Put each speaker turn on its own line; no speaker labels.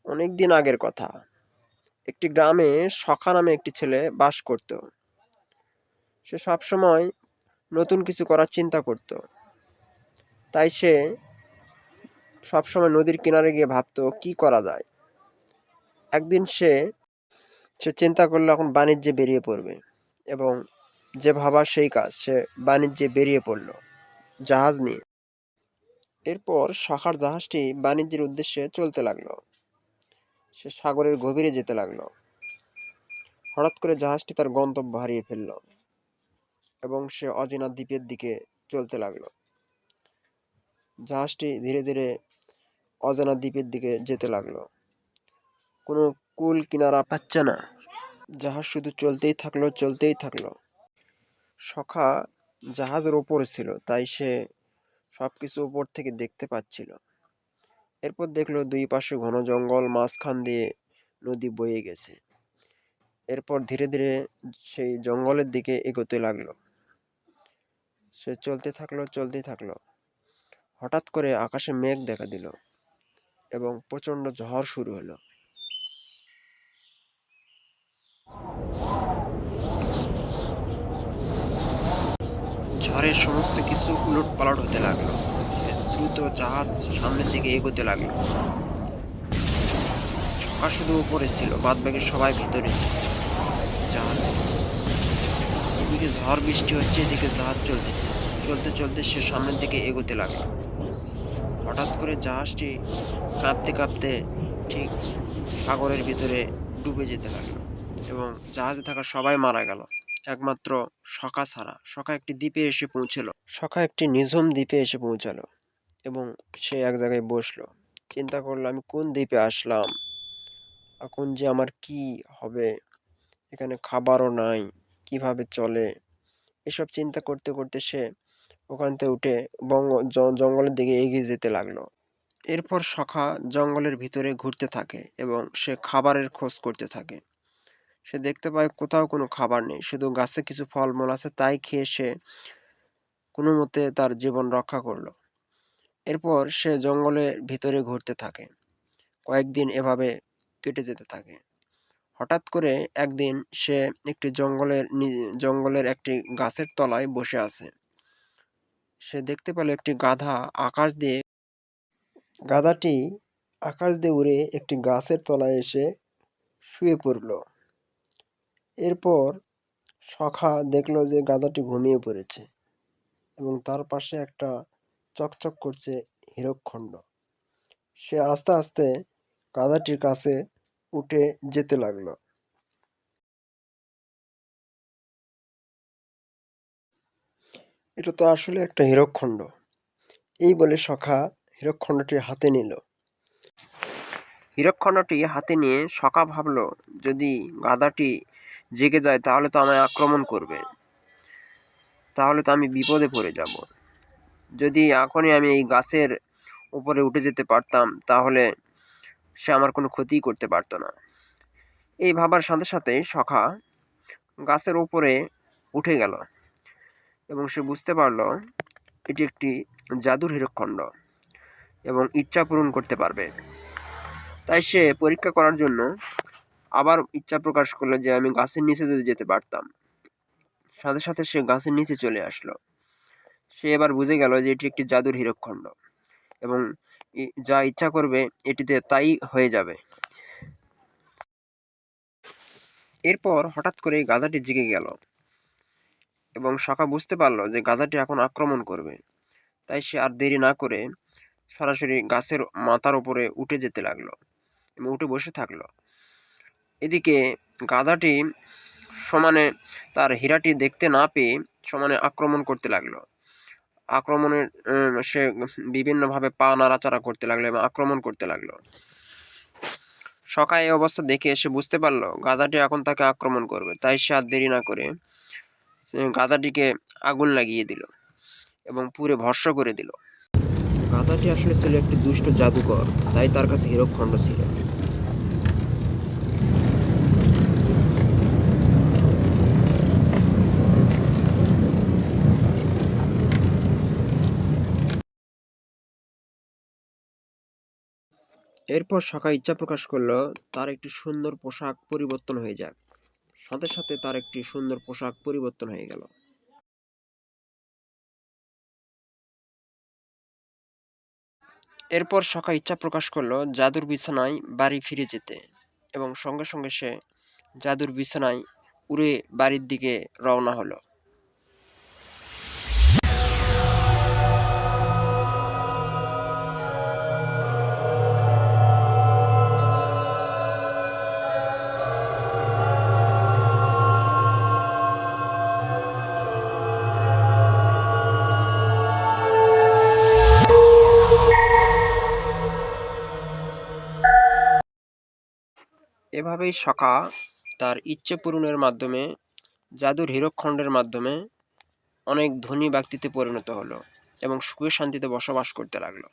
অনেক দিন আগের কথা। একটি গ্রামে সখা নামে একটি ছেলে বাস করত। সে সবসময় নতুন কিছু করার চিন্তা করত। তাই সে সবসময় নদীর কিনারে গিয়ে ভাবতো কি করা যায়। একদিন সে সে চিন্তা করলো এখন বাণিজ্যে বেরিয়ে পড়বে, এবং যে ভাবা সেই কাজ, সে বাণিজ্যে বেরিয়ে পড়ল জাহাজ নিয়ে। এরপর সখার জাহাজটি বাণিজ্যের উদ্দেশ্যে চলতে লাগলো। সে সাগরের গভীরে যেতে লাগলো। হঠাৎ করে জাহাজটি তার গন্তব্য হারিয়ে ফেলল, এবং সে অজানা দ্বীপের দিকে চলতে লাগলো। জাহাজটি ধীরে ধীরে অজানা দ্বীপের দিকে যেতে লাগলো। কোনো কুল কিনারা পাচ্ছে না। জাহাজ শুধু চলতেই থাকলো, চলতেই থাকলো। সখা জাহাজের ওপরে ছিল, তাই সে সবকিছু উপর থেকে দেখতে পাচ্ছিল। এরপর দেখলো দুই পাশে ঘন জঙ্গল, মাঝখান দিয়ে নদী বয়ে গেছে। এরপর ধীরে ধীরে সেই জঙ্গলের দিকে এগোতে লাগলো। সে চলতে থাকলো, চলতে থাকলো। হঠাৎ করে আকাশে মেঘ দেখা দিল, এবং প্রচণ্ড ঝড় শুরু হলো। ঝড়ের সমস্ত কিছু উলটপালট হতে লাগলো। সে দ্রুত জাহাজ সামনের দিকে এগোতে লাগলো। সকা শুধু উপরে ছিল, বাদ বাকি সবাই ভিতরে ছিল জাহাজ। এদিকে ঝড় বৃষ্টি হচ্ছে, এদিকে জাহাজ চলতেছে। চলতে চলতে সে সামনের দিকে এগোতে লাগলো। হঠাৎ করে জাহাজটি কাঁপতে কাঁপতে ঠিক সাগরের ভিতরে ডুবে যেতে লাগলো, এবং জাহাজে থাকা সবাই মারা গেল, একমাত্র সখা ছাড়া। সখা একটি দ্বীপে এসে পৌঁছলো। সখা একটি নিঝুম দ্বীপে এসে পৌঁছালো, এবং সে এক জায়গায় বসলো। চিন্তা করলো, আমি কোন দ্বীপে আসলাম, এখন যে আমার কি হবে, এখানে খাবারও নাই, কিভাবে চলে। এসব চিন্তা করতে করতে সে ওখান থেকে উঠে জঙ্গলের দিকে এগিয়ে যেতে লাগলো। এরপর সখা জঙ্গলের ভিতরে ঘুরতে থাকে, এবং সে খাবারের খোঁজ করতে থাকে। সে দেখতে পায় কোথাও কোনো খাবার নেই, শুধু গাছে কিছু ফলমূল আছে, তাই খেয়ে সে কোনো মতে তার জীবন রক্ষা করলো। এরপর সে জঙ্গলের ভিতরে ঘুরতে থাকে। কয়েকদিন এভাবে কেটে যেতে থাকে। হঠাৎ করে একদিন সে একটি জঙ্গলের একটি গাছের তলায় বসে আছে। সে দেখতে পেল একটি গাধাটি আকাশ দিয়ে উড়ে একটি গাছের তলায় এসে শুয়ে পড়ল। এরপর সখা দেখলো যে গাধাটি ঘুমিয়ে পড়েছে, এবং তার পাশে একটা চকচক করছে হীরকখণ্ড। সে আস্তে আস্তে গাধাটির কাছে উঠে যেতে লাগলো। এটা তো আসলে একটা হীরকখণ্ড, এই বলে সখা হীরকখণ্ডটি হাতে নিল। হীরকখণ্ডটি হাতে নিয়ে সখা ভাবল, যদি গাধাটি জেগে যায় তাহলে তো আমায় আক্রমণ করবে, তাহলে তো আমি বিপদে পড়ে যাব। যদি এখনই আমি এই গাছের উপরে উঠে যেতে পারতাম, তাহলে সে আমার কোনো ক্ষতিই করতে পারতো না। এই ভাবার সাথে সাথে সখা গাছের উপরে উঠে গেল, এবং সে বুঝতে পারল এটি একটি জাদুর হীরকখণ্ড, এবং ইচ্ছা পূরণ করতে পারবে। তাই সে পরীক্ষা করার জন্য আবার ইচ্ছা প্রকাশ করলো যে আমি গাছের নিচে যদি যেতে পারতাম। সাথে সাথে সে গাছের নিচে চলে আসলো। সে এবার বুঝে গেল যে এটি একটি জাদুর হীরকখণ্ড, এবং যা ইচ্ছা করবে এটিতে তাই হয়ে যাবে। এরপর হঠাৎ করে গাধাটি জেগে গেল, এবং সখা বুঝতে পারলো যে গাধাটি এখন আক্রমণ করবে। তাই সে আর দেরি না করে সরাসরি গাছের মাথার উপরে উঠে যেতে লাগলো, এবং উঠে বসে থাকলো। এদিকে গাধাটি সমানে তার হীরাটি দেখতে না পেয়ে সমানে আক্রমণ করতে লাগলো। আক্রমণের সে বিভিন্নভাবে পা নাড়াচাড়া করতে লাগলো এবং আক্রমণ করতে লাগলো। সখা এই অবস্থা দেখে সে বুঝতে পারলো গাধাটি এখন তাকে আক্রমণ করবে। তাই সে আর দেরি না করে গাধাটিকে আগুন লাগিয়ে দিল, এবং পুড়ে ভস্ম করে দিল। গাধাটি আসলে ছিল একটি দুষ্ট জাদুকর, তাই তার কাছে হীরকখণ্ড ছিল। এরপর সকা ইচ্ছা প্রকাশ করলো তার একটি সুন্দর পোশাক পরিবর্তন হয়ে যাক। সাথে সাথে তার একটি সুন্দর পোশাক পরিবর্তন হয়ে গেল। এরপর সকা ইচ্ছা প্রকাশ করলো জাদুর বিছানায় বাড়ি ফিরে যেতে, এবং সঙ্গে সঙ্গে সে জাদুর বিছানায় উড়ে বাড়ির দিকে রওনা হলো। এভাবেই সকা তার ইচ্ছে পূরণের মাধ্যমে, জাদুর হীরকখণ্ডের মাধ্যমে অনেক ধনী ব্যক্তিতে পরিণত হলো এবং সুখে শান্তিতে বসবাস করতে লাগলো।